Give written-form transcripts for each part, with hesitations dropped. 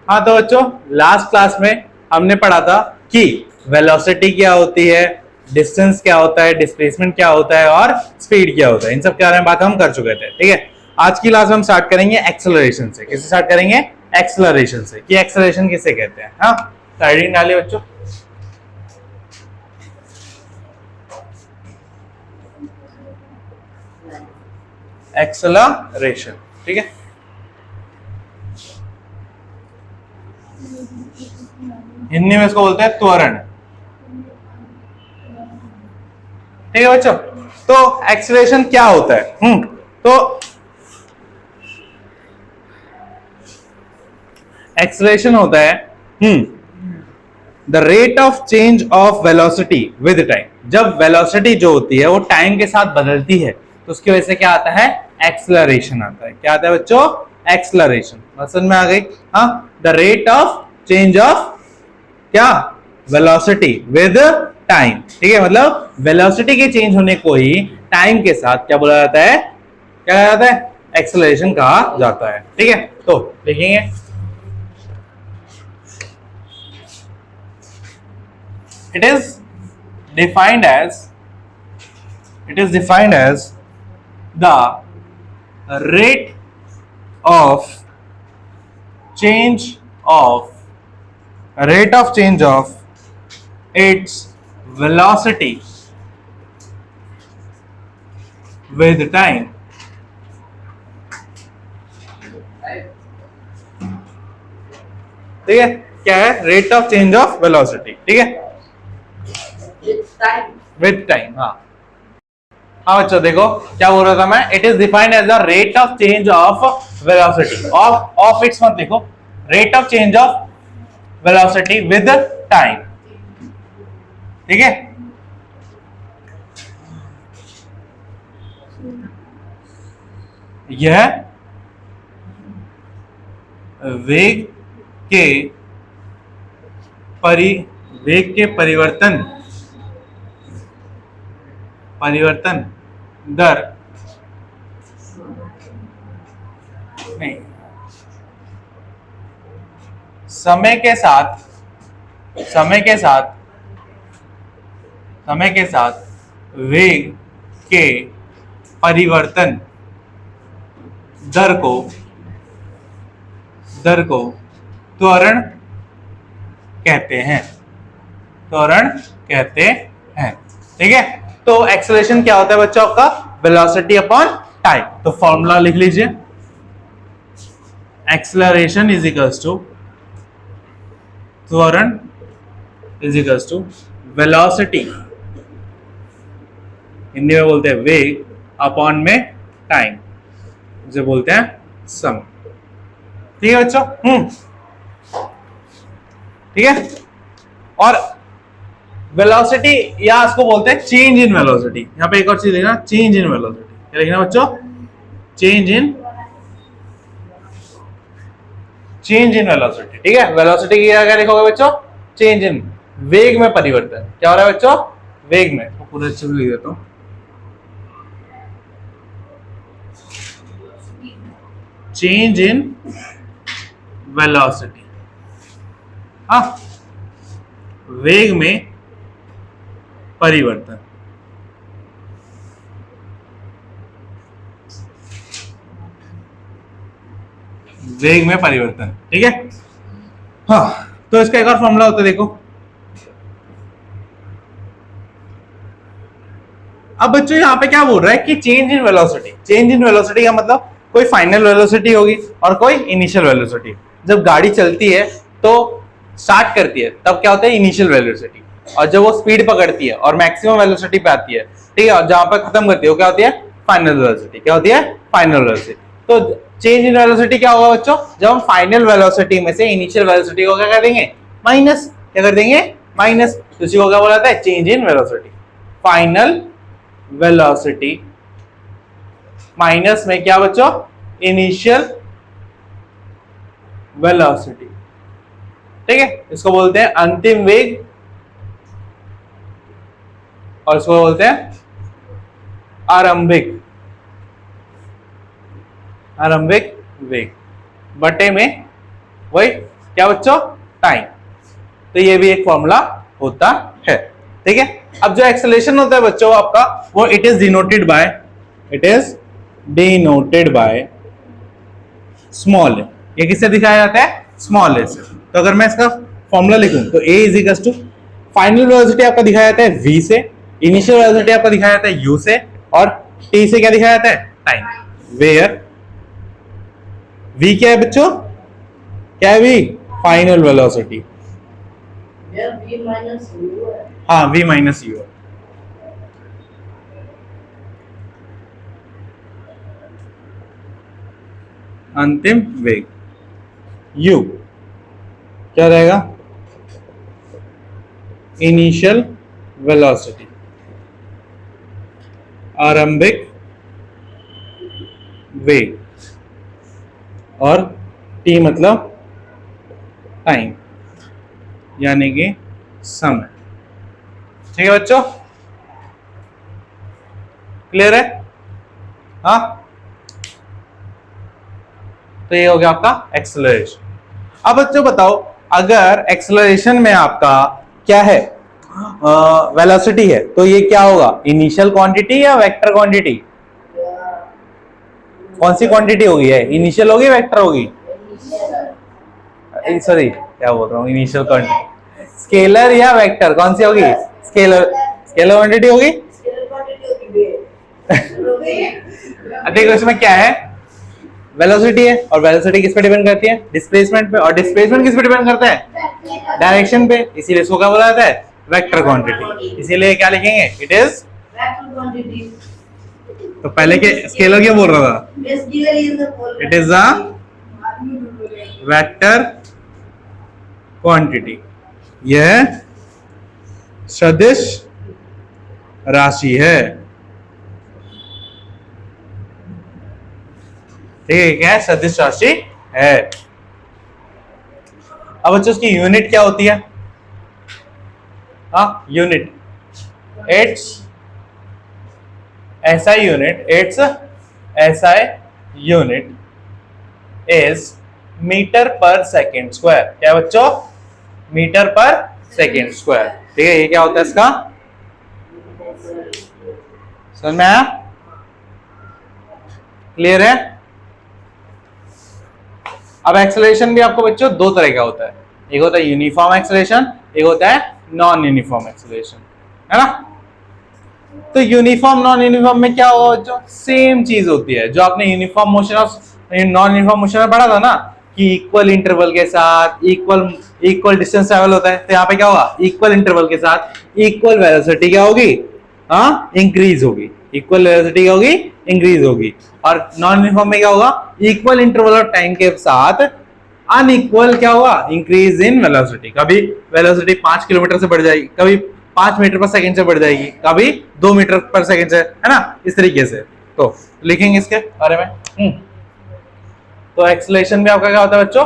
हाँ तो बच्चों लास्ट क्लास में हमने पढ़ा था कि वेलोसिटी क्या होती है, डिस्टेंस क्या होता है, डिस्प्लेसमेंट क्या होता है और स्पीड क्या होता है। इन सब के बारे में बात हम कर चुके थे। ठीक है, आज की क्लास में हम स्टार्ट करेंगे एक्सेलरेशन से। किससे स्टार्ट करेंगे? एक्सेलरेशन से, कि एक्सेलरेशन किसे कहते हैं। हाँ, स्लाइडिंग डालिए बच्चों। एक्सेलरेशन, ठीक है। हिंदी में इसको बोलते हैं त्वरण। ठीक है बच्चों, तो एक्सेलरेशन क्या होता है? तो एक्सेलरेशन होता है the rate of change of velocity with time. जब वेलोसिटी जो होती है वो टाइम के साथ बदलती है तो उसकी वजह से क्या आता है? एक्सेलरेशन आता है। क्या आता है बच्चों? एक्सेलरेशन। समझ में आ गई? हाँ, the rate of change of क्या? Velocity with time. ठीक है, मतलब वेलोसिटी के चेंज होने को ही टाइम के साथ क्या बोला जाता है? क्या कहा जाता है? एक्सेलरेशन कहा जाता है। ठीक है, तो देखेंगे it is defined as the rate of change of its velocity with time। ठीक है, क्या है? Rate of change of velocity. ठीक है, विद टाइम। हाँ हाँ बच्चों, देखो क्या बोल रहा था मैं। It is defined as the rate of change of velocity of its, मत देखो, rate of change of velocity with time. ठीक है, यह वेग के परिवर्तन दर नहीं, समय के साथ वेग के परिवर्तन दर को त्वरण कहते हैं। ठीक है, तो एक्सेलरेशन क्या होता है बच्चों? आपका वेलोसिटी अपॉन टाइम। तो फॉर्मूला लिख लीजिए, एक्सेलरेशन इज इक्वल्स टू त्वरण is equals to velocity, Hindi में बोलते हैं वेग, अपॉन में टाइम, जिसे बोलते हैं समय। ठीक है बच्चों? ठीक है, और वेलोसिटी या इसको बोलते हैं चेंज इन वेलोसिटी। यहां पे एक और चीज लिखना, चेंज इन वेलोसिटी। क्या लिखना बच्चों? Change in velocity. ठीक है, वेलोसिटी की क्या लिखोगे बच्चों? चेंज इन, वेग में परिवर्तन। क्या हो रहा है बच्चों? वेग में। तो पूरे अच्छे से लिख देता हूं, चेंज इन वेलोसिटी। हाँ, वेग में परिवर्तन। वेग में परिवर्तन। ठीक है, हाँ, तो इसका एक और फॉर्मूला होता है, देखो। अब बच्चों यहाँ पे क्या बोल रहा है कि change in velocity. Change in velocity का मतलब कोई फाइनल वेलोसिटी होगी और कोई इनिशियल वेलोसिटी। जब गाड़ी चलती है तो स्टार्ट करती है तब क्या होता है? Initial velocity. और जब वो स्पीड पकड़ती है और मैक्सिमम वेलोसिटी पे आती है, ठीक है, और जहां पर खत्म करती है वो क्या होती है? Final velocity. क्या होती है? Final velocity. तो चेंज इन वेलोसिटी क्या होगा बच्चों? जब हम फाइनल वेलोसिटी में से इनिशियल वेलोसिटी को क्या कर देंगे? माइनस। क्या कर देंगे? माइनस। इसी को क्या बोला जाता है? Change in velocity. Final velocity minus में क्या बच्चों? Initial velocity. ठीक है, इसको बोलते हैं अंतिम वेग और इसको बोलते हैं आरंभिक वेग बटे में वही क्या बच्चों? टाइम। तो ये भी एक फॉर्मूला होता है, ठीक है। अब जो एक्सेलरेशन होता है बच्चों आपका, वो it is denoted by small A. ये किससे दिखाया जाता है? स्मॉल ए से। तो अगर मैं इसका फॉर्मूला लिखूं तो A is equal to, final velocity आपका दिखाया जाता है v से, इनिशियल वेलोसिटी आपका दिखाया जाता है u से, और t से क्या दिखाया जाता है? टाइम। वेयर v क्या है बच्चों? क्या है v? Final velocity. हाँ, v माइनस u है। अंतिम वेग। u क्या रहेगा? इनिशियल वेलोसिटी, आरंभिक वेग, और t मतलब टाइम, यानी कि समय। ठीक है बच्चों, क्लियर है? हाँ, तो ये हो गया आपका एक्सेलरेशन। अब बच्चों बताओ, अगर एक्सेलरेशन में आपका क्या है? वेलोसिटी है, तो ये क्या होगा? इनिशियल क्वांटिटी या वेक्टर क्वांटिटी? कौन सी क्वांटिटी होगी? है इनिशियल होगी, वेक्टर होगी? सॉरी, क्या बोल रहा हूँ, इनिशियल क्वांटिटी। स्केलर या वेक्टर, कौन सी होगी? स्केलर। स्केलर क्वांटिटी होगी। देखो इसमें क्या है, वेलोसिटी है, और वेलोसिटी किस पे डिपेंड करती है? डिस्प्लेसमेंट पे, और डिस्प्लेसमेंट किस पे डिपेंड करता है? डायरेक्शन पे। इसीलिए इसको क्या बोला जाता है? Vector quantity. इसीलिए क्या लिखेंगे? It is vector quantity. तो पहले के स्केलर क्या बोल रहा था? It is a vector quantity. यह सदिश राशि है। ठीक है, क्या है? सदिश राशि है। अब बच्चों उसकी यूनिट क्या होती है? Unit, it's SI unit, it's SI unit is metre per second square. क्या बच्चों? Metre per second square. ठीक है, ये क्या होता है इसका? समझ में आया? क्लियर है? अब एक्सेलरेशन भी आपको बच्चों दो तरह का होता है, एक होता है यूनिफॉर्म एक्सेलरेशन, एक होता है नॉन यूनिफॉर्म एक्सेलरेशन, है ना। तो यूनिफॉर्म नॉन यूनिफॉर्म में क्या होगा बच्चों? सेम चीज होती है जो आपने यूनिफॉर्म मोशन और नॉन यूनिफॉर्म मोशन में पढ़ा था ना, कि इक्वल इंटरवल के साथ इक्वल डिस्टेंस ट्रैवल होता है। तो यहाँ पे क्या होगा? इक्वल इंटरवल के साथ इक्वल वेलोसिटी क्या होगी? इंक्रीज होगी। इक्वल वेलोसिटी क्या होगी? इंक्रीज होगी। और नॉन यूनिफॉर्म में क्या होगा? इक्वल इंटरवल ऑफ टाइम के साथ अनइक्वल क्या होगा? Increase in velocity. कभी वेलोसिटी 5 किलोमीटर से बढ़ जाएगी, कभी 5 मीटर पर सेकंड से बढ़ जाएगी, कभी 2 मीटर पर सेकंड से, है ना, इस तरीके से। तो लिखेंगे इसके बारे में। तो एक्सेलरेशन भी आपका क्या होता है बच्चों?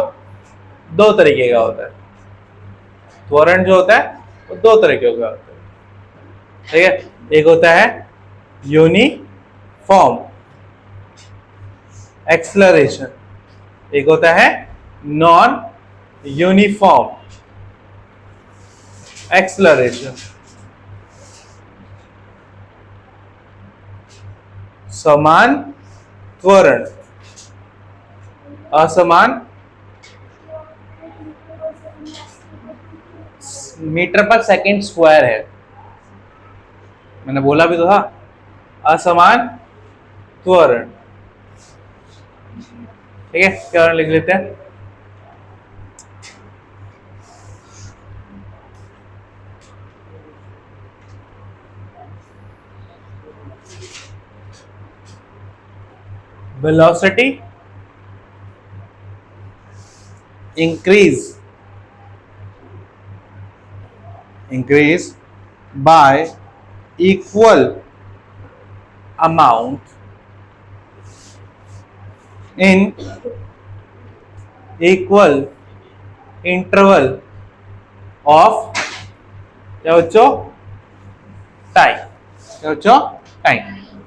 दो तरीके का होता है। त्वरण जो होता है वो दो तरीके का होता है। ठीक है, एक होता है यूनिफॉर्म एक्सेलरेशन, एक होता है नॉन यूनिफॉर्म एक्सेलरेशन। समान त्वरण, असमान मीटर पर सेकंड स्क्वायर है, मैंने बोला भी तो था, असमान त्वरण। ठीक है, क्या लिख लेते हैं? velocity increase by equal amount in equal interval of क्या बच्चों? टाइम। क्या बच्चों? टाइम।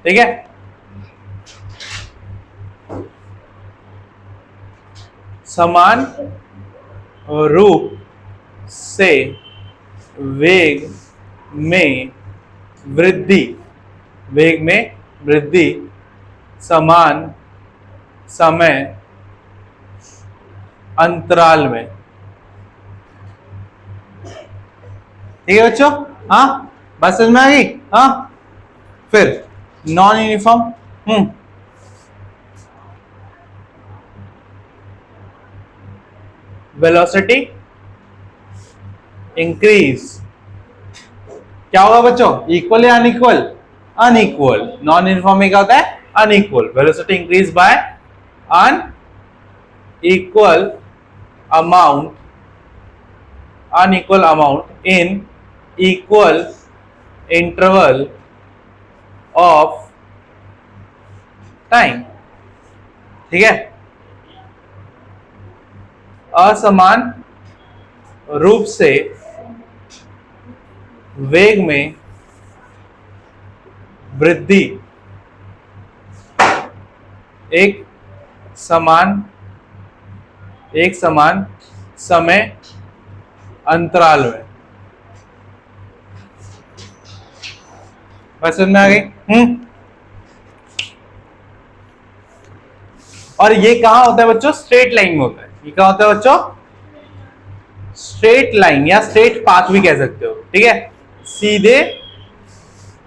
ठीक है, समान रूप से वेग में वृद्धि, वेग में वृद्धि समान समय अंतराल में। ठीक है बच्चों, हाँ बात समझ में आ गई। हाँ फिर नॉन यूनिफॉर्म, वेलोसिटी इंक्रीज, क्या होगा बच्चों, इक्वल या अनइक्वल, अनइक्वल। नॉन यूनिफॉर्म में क्या होता है, unequal. Velocity increase by unequal amount in equal interval of time। ठीक है, असमान रूप से वेग में वृद्धि एक समान समय अंतराल में। बस समझ में आ गई। और ये कहां होता है बच्चों, स्ट्रेट लाइन में होता है। ये कहां होता है बच्चों, स्ट्रेट लाइन या स्ट्रेट पाथ भी कह सकते हो। ठीक है, सीधे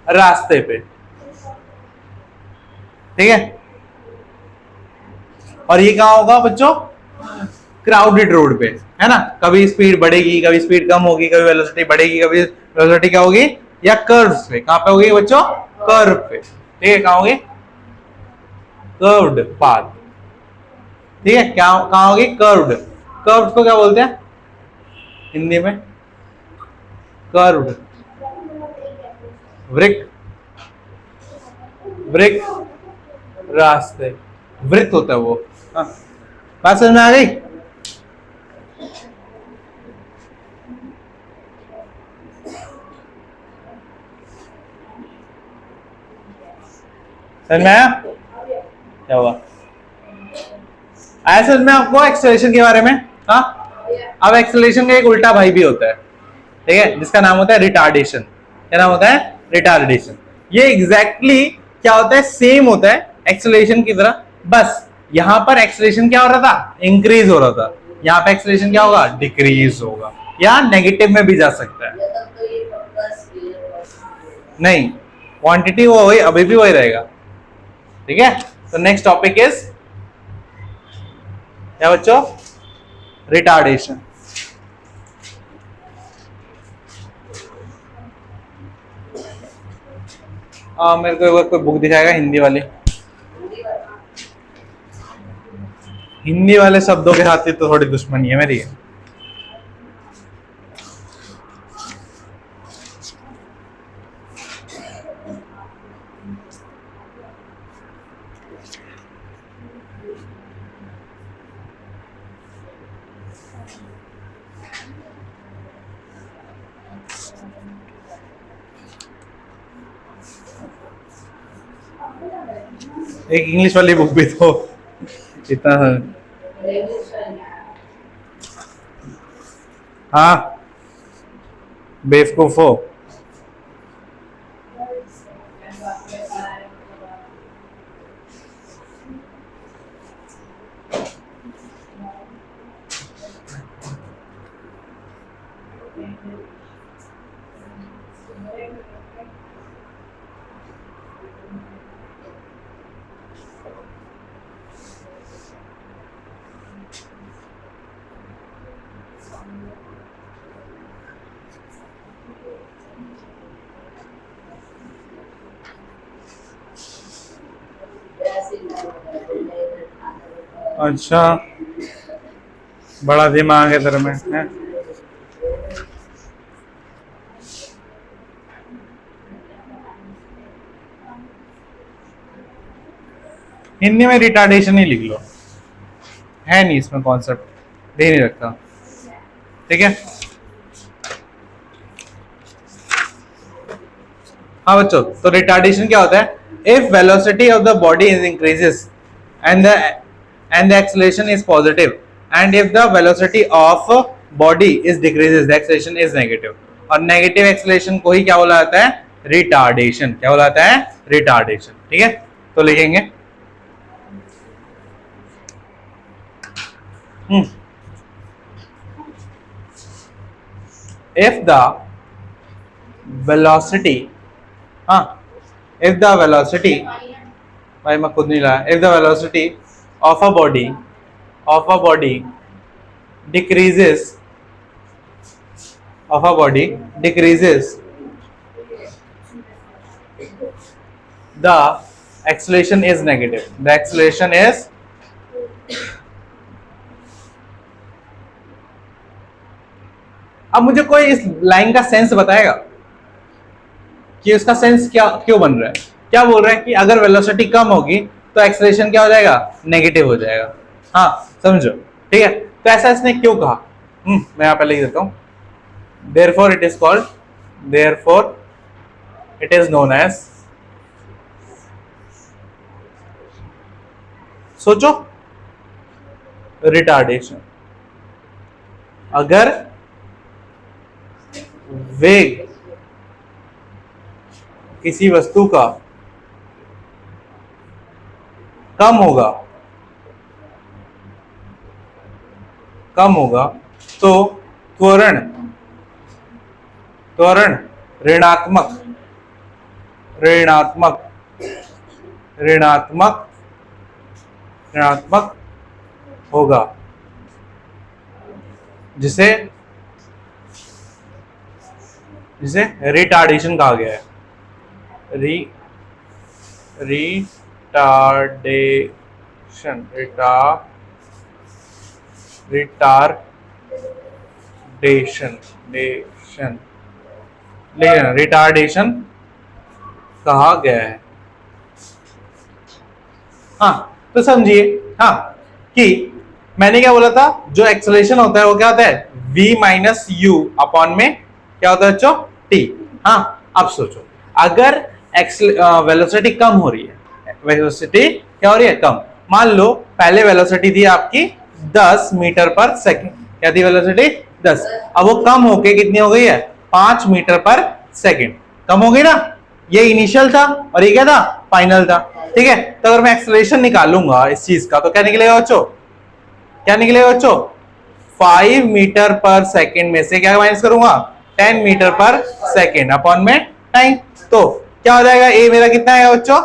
रास्ते पे। ठीक है, और ये कहां होगा बच्चों, क्राउडेड रोड पे, है ना। कभी स्पीड बढ़ेगी, कभी स्पीड कम होगी, कभी वेलोसिटी बढ़ेगी, कभी वेलोसिटी क्या होगी, या कर्व्स पे। कहां पे होगी बच्चों, कर्व पे। ठीक है, कहां होगी, कर्व्ड पाथ। ठीक है, क्या कहां होगी, कर्व्ड। कर्व्ड को क्या बोलते हैं हिंदी में, कर्व्ड, वृक्क, रास्ते, वृत्त होता है वो। बात समझ में आ गई। समझ में आया, क्या हुआ, आया समझ में आपको एक्सेलरेशन के बारे में। हाँ, अब एक्सेलरेशन का एक उल्टा भाई भी होता है। ठीक है, जिसका नाम होता है रिटार्डेशन। क्या नाम होता है, रिटार्डेशन। ये एग्जैक्टली क्या होता है, सेम होता है एक्सेलरेशन की तरह, बस यहां पर एक्सेलरेशन क्या हो रहा था, इंक्रीज हो रहा था। यहाँ पे एक्सेलरेशन क्या होगा, डिक्रीज होगा, या नेगेटिव में भी जा सकता है। नहीं, क्वांटिटी वो वही, अभी भी वही रहेगा। ठीक है, तो नेक्स्ट टॉपिक इज क्या बच्चों, रिटार्डेशन। मेरे को एक बार कोई बुक दिखाएगा हिंदी वाली। हिंदी वाले शब्दों के साथ तो थोड़ी दुश्मनी है मेरी। एक इंग्लिश वाली बुक भी तो इतना, हाँ बेवकूफ हो। अच्छा, बड़ा दिमाग है तेरे में, है? हिंदी में रिटार्डेशन ही लिख लो, है नहीं इसमें कॉन्सेप्ट, दे नहीं रखता। ठीक है, हाँ बच्चों, तो रिटार्डेशन क्या होता है, if velocity of the body is increases and the acceleration is positive, and if the velocity of body is decreases the acceleration is negative. और नेगेटिव एक्सेलरेशन को ही क्या बोला जाता है? रिटार्डेशन। क्या बोला जाता है? रिटार्डेशन। ठीक है, तो लिखेंगे if the velocity if the velocity भाई मैं खुद नहीं लाया, if the velocity of a body decreases the acceleration is negative, the acceleration is अब मुझे कोई इस लाइन का सेंस बताएगा कि उसका सेंस क्या क्यों बन रहा है? क्या बोल रहा है कि अगर वेलोसिटी कम होगी तो एक्सेलरेशन क्या हो जाएगा? नेगेटिव हो जाएगा। हाँ समझो, ठीक है। तो ऐसा इसने क्यों कहा? मैं यहां पे लिख देता हूं, therefore it is known as, सोचो, रिटार्डेशन। अगर वेग किसी वस्तु का कम होगा तो त्वरण ऋणात्मक होगा, जिसे रिटार्डेशन कहा गया है। रिटार्डेशन कहा गया है। हाँ तो समझिए, हाँ कि मैंने क्या बोला था, जो एक्सेलरेशन होता है वो क्या होता है? v माइनस यू अपॉन में क्या होता है बच्चों? t। हाँ अब सोचो, अगर वेलोसिटी कम हो रही है, वेलोसिटी क्या हो रही है? कम। मान लो पहले वेलोसिटी थी आपकी 10 मीटर पर सेकेंड। क्या थी वेलोसिटी? 10। अब वो कम होके कितनी हो गई है? 5 मीटर पर सेकेंड। कम हो गई ना? ये इनिशियल था और ये क्या था? फाइनल था। ठीक है, तो अगर मैं एक्सेलरेशन निकालूंगा इस चीज का तो क्या निकलेगा बच्चों? क्या निकलेगा बच्चों? 5 मीटर पर सेकेंड में से क्या माइनस करूंगा? 10 मीटर पर सेकेंड अपॉन में टाइम। तो क्या हो जाएगा? ए मेरा कितना है बच्चों?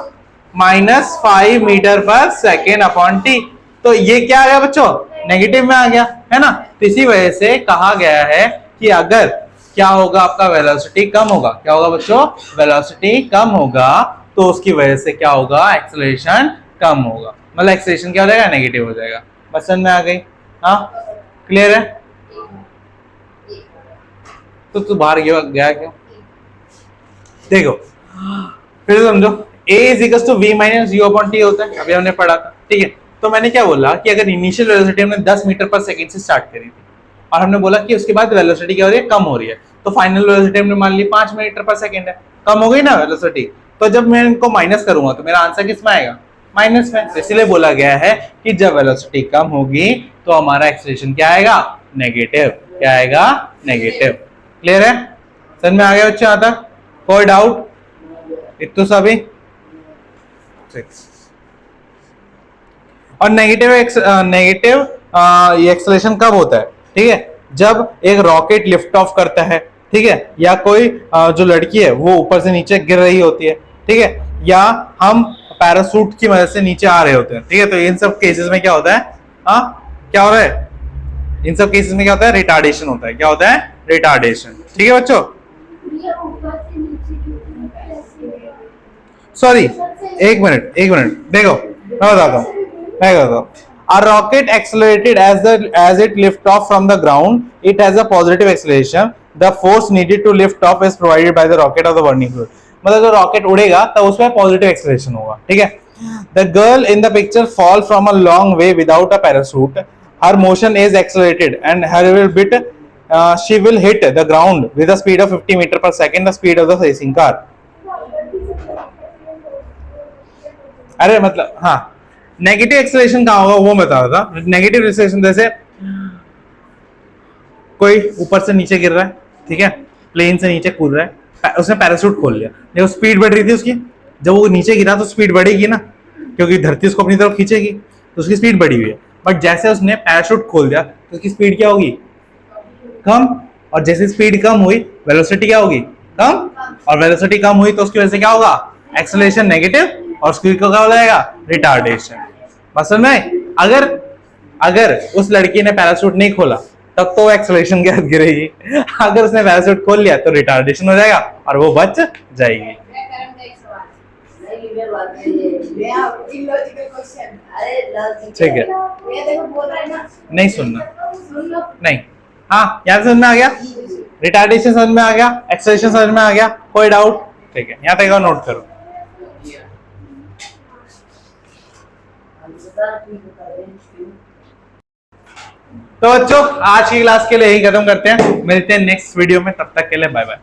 -5 metre per second upon T. तो ये क्या आ गया बच्चों? नेगेटिव में आ गया, है ना? तो इसी वजह से कहा गया है कि अगर क्या होगा, आपका वेलोसिटी कम होगा। क्या होगा बच्चों? वेलोसिटी कम होगा तो उसकी वजह से क्या होगा? एक्सेलरेशन कम होगा, मतलब एक्सेलरेशन क्या हो जाएगा? नेगेटिव हो जाएगा। बस समझ में आ गई? हाँ क्लियर है? तो तू बाहर गया क्यों? देखो फिर समझो, a is equal to v minus u upon t होता है, अभी हमने पढ़ा था। ठीक है, तो मैंने क्या बोला कि अगर इनिशियल वेलोसिटी हमने 10 मीटर पर सेकंड से स्टार्ट करी थी और हमने बोला कि उसके बाद वेलोसिटी क्या हो रही है? कम हो रही है, तो फाइनल वेलोसिटी हमने मान ली 5 मीटर पर सेकंड है। कम हो गई ना वेलोसिटी, तो जब मैं इनको माइनस करूंगा तो मेरा आंसर किस में आएगा? माइनस में। इसलिए बोला गया है कि जब वेलोसिटी कम होगी तो हमारा एक्सेलरेशन क्या आएगा? नेगेटिव। क्या आएगा? नेगेटिव। क्लियर है? समझ में आ गया बच्चों? यहां तक कोई डाउट? इतना सभी? और नेगेटिव एक्सेलरेशन कब होता है? ठीक है, जब एक रॉकेट लिफ्ट ऑफ करता है, ठीक है, या कोई जो लड़की है वो ऊपर से नीचे गिर रही होती है, ठीक है, या हम पैराशूट की मदद से नीचे आ रहे होते हैं। ठीक है, तो इन सब केसेस में क्या होता है? क्या हो रहा है? इन सब केसेस में क्या होता है? रिटार्डेशन होता है। क्या होता है? रिटार्डेशन। ठीक है बच्चों? सॉरी, एक मिनट देखो मैं बताता हूँ। A rocket accelerated as it lift off from the ground. It has a positive acceleration. The force needed to lift off is provided by the rocket or the burning fluid. मतलब जो rocket उड़ेगा तब उसमें positive acceleration होगा। ठीक है, The girl in the picture fall from a long way without a parachute. Her motion is accelerated and her bit she will hit the ground with a speed of 50 meter per second, the speed of the racing car. अरे मतलब हाँ, negative acceleration कहाँ होगा वो बता रहा था। Negative acceleration जैसे कोई ऊपर से नीचे गिर रहा है, ठीक है, प्लेन से नीचे कूद रहा है, उसने पैराशूट खोल लिया, देखो स्पीड बढ़ रही थी उसकी, जब वो नीचे गिरा तो स्पीड बढ़ेगी ना, क्योंकि धरती उसको अपनी तरफ खींचेगी, तो उसकी स्पीड बढ़ी हुई है। बट जैसे उसने पैराशूट खोल दिया तो उसकी स्पीड क्या होगी, कम, और जैसे स्पीड कम हुई वेलोसिटी क्या होगी, कम, और वेलोसिटी कम हुई तो उसकी वजह से क्या होगा, एक्सेलरेशन नेगेटिव, और स्पीड को क्या हो जाएगा, रिटार्डेशन। बस समझ में? अगर अगर उस लड़की ने पैराशूट नहीं खोला तब तो एक्सेलरेशन के साथ गिरेगी, अगर उसने पैराशूट खोल लिया तो रिटार्डेशन हो जाएगा और वो बच जाएगी। ठीक है, नहीं सुनना, नहीं, हाँ यहाँ समझ में आ गया, रिटार्डेशन समझ में आ गया, एक्सेलरेशन समझ में आ गया, कोई डाउट? ठीक है, यहाँ तक नोट करो। तो बच्चों आज की क्लास के लिए यही खत्म करते हैं, मिलते हैं नेक्स्ट वीडियो में, तब तक के लिए बाय बाय।